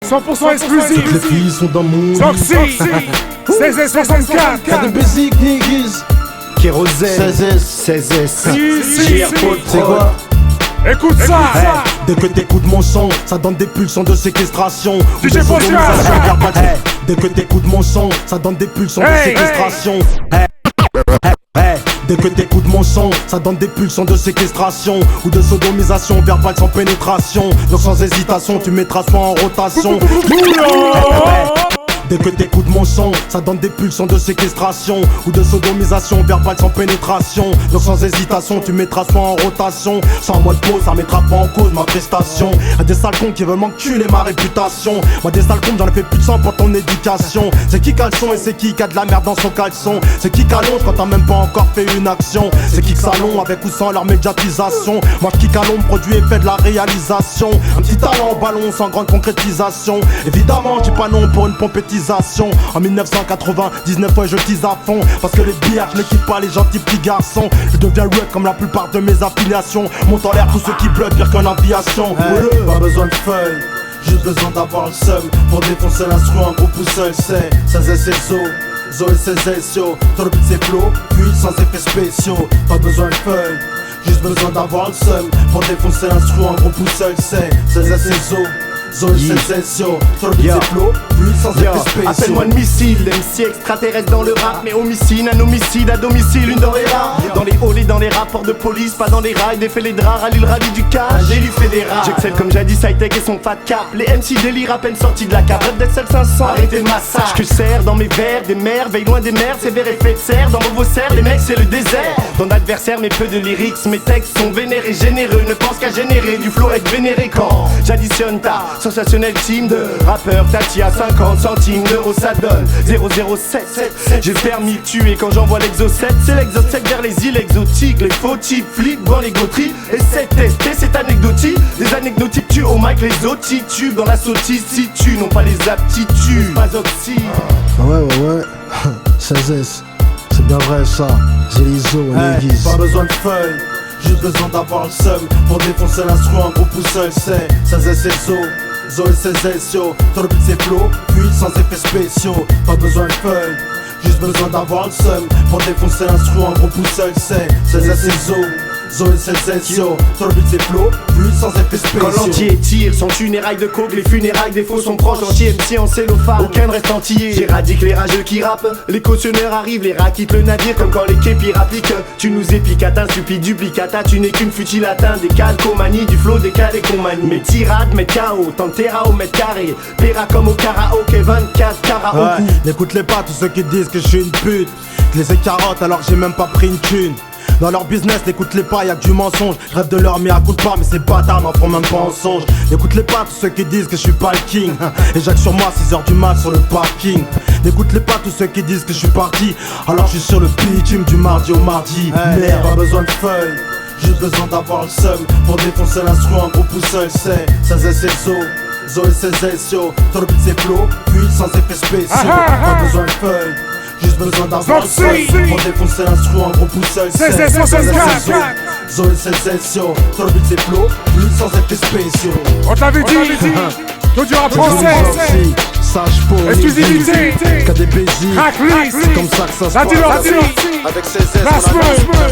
100% exclusif. Les filles sont dans mon lit. Toxic 16S64. Y'a des basic niggas. Kérosène 16S JR-Paul, c'est quoi? Écoute ça. Dès que t'écoutes mon son, ça donne des pulsions de séquestration ou de DJ Potion. sodomisation verbale. Dès que t'écoutes mon son, ça donne des pulsions de séquestration. Dès que t'écoutes mon son, ça donne des pulsions de séquestration ou de sodomisation verbale sans pénétration. Donc sans hésitation, tu mettras soit en rotation. Dès que t'écoutes mon son, ça donne des pulsions de séquestration ou de sodomisation verbale sans pénétration. Donc sans hésitation, tu mettras soit en rotation. Sans mode pause, ça mettra pas en cause ma prestation. Y'a des sales cons qui veulent m'enculer ma réputation. Moi des sales cons, j'en ai fait plus de 100 pour ton éducation. C'est qui caleçon et c'est qui a de la merde dans son caleçon. C'est qui qu'allonge quand t'as même pas encore fait une action. C'est qui que salon avec ou sans leur médiatisation. Moi qui calon produit et fait de la réalisation. Un petit talent en ballon sans grande concrétisation. Évidemment, je dis pas non pour une pompétisation. En 1999, ouais, je tease à fond. Parce que les bières, je n'équipe pas les gentils petits garçons. Je deviens red comme la plupart de mes affiliations. Monte en l'air tous ceux qui bloquent pire qu'en aviation. Pas besoin de feuilles, juste besoin d'avoir le seum. Pour défoncer l'instru, un gros pouce seul, c'est 16 SSO. Zo et 16 yo, trop vite c'est flow, puis sans effets spéciaux. Pas besoin de feuilles, juste besoin d'avoir le seum. Pour défoncer l'instru, un gros pouce seul, c'est 16 SSO. Zone sensation, trop vite c'est flow, puis sans effets spéciaux. Appelle-moi le missile, MC extraterrestre dans le rap. Mais homicide, un homicide à domicile, une denrée rare. Dans les halls et dans les rapports de police, pas dans les rails. Défait les draps, rallye le rallye du cash, j'ai lui fait des rats. J'excelle comme jadis high-tech et son fat cap. Les MC délire à peine sortis de la cave. Red Dead 500, arrêtez le massacre. Que serre dans mes verres, des merveilles loin des mers. Sévère effet de serre, dans vos serres, les mecs c'est le désert. Ton adversaire mais peu de lyrics, mes textes sont vénérés, généreux. Ne pense qu'à générer du flow être vénéré quand j'additionne ta sensationnel team de rappeurs. Tati à 50 centimes d'euros ça donne 007. J'ai permis de tuer quand j'envoie l'exo-7. C'est l'exo-7 vers les îles exotiques. Les faux types flippent dans les gauteries. Et c'est testé, c'est anecdotique. Des anecdotiques tuent au mic les autres tubes. Dans la sottise si tu n'ont pas les aptitudes. Pas oxy. Ouais 16S, c'est bien vrai ça. J'ai les os et les guises. Pas besoin de feuilles, juste besoin d'avoir le seum. Pour défoncer l'instru, un gros pouce seul, c'est 16 SSO. Zo et 16 yo, trop vite c'est flow, puis sans effets spéciaux. Pas besoin de feuilles, juste besoin d'avoir le seum. Pour défoncer l'instru, un gros pouce seul, c'est 16 SSO. Zo et 16 yo, trop vite c'est flow, puis sans effets spéciaux. Quand l'entier tire, sans funérailles de coke, les funérailles des faux sont proches. Entier MC en cellophane, aucun ne reste entier. J'éradique les rageux qui rappent, les cautionneurs arrivent, les rats quittent le navire. Comme quand les képis rappliquent, tu nous épicates, un stupide duplicata. Tu n'es qu'une futile atteinte des calcomanies, du flow décalé qu'on manie. Mes tirades mettent KO, tant de terra au mètre carré. Péra comme au karaoké, 24 karaoke. N'écoute-les pas tous ceux qui disent que je suis une pute. Je les ai carottes alors que j'ai même pas pris une thune. Dans leur business, n'écoute-les pas, y'a que du mensonge. Je rêve de leur mais à coup de pas, mais ces bâtards n'en font même pas en songe. N'écoute-les pas, tous ceux qui disent que je suis pas le king. Et j'axe sur moi 6h du mat sur le parking. N'écoute-les pas, tous ceux qui disent que je suis parti. Alors je suis sur le bitume du mardi au mardi. Merde, pas besoin de feuilles, juste besoin d'avoir le seum. Pour défoncer l'instru, un gros pouce seul, c'est 16 SSO. Zo et 16 yo, trop vite c'est flow, puis sans effets spéciaux. Pas besoin de feuilles, juste besoin d'avoir le seum. Pour défoncer l'instru, un gros pouce seul, c'est 16 Zo et 16 yo, trop vite c'est flow, puis sans effets spéciaux. On t'avait dit que du rap français. Sage pour exclusivité. KDBJ, Tracklist. c'est comme ça que ça se passe. Avec 16 sur la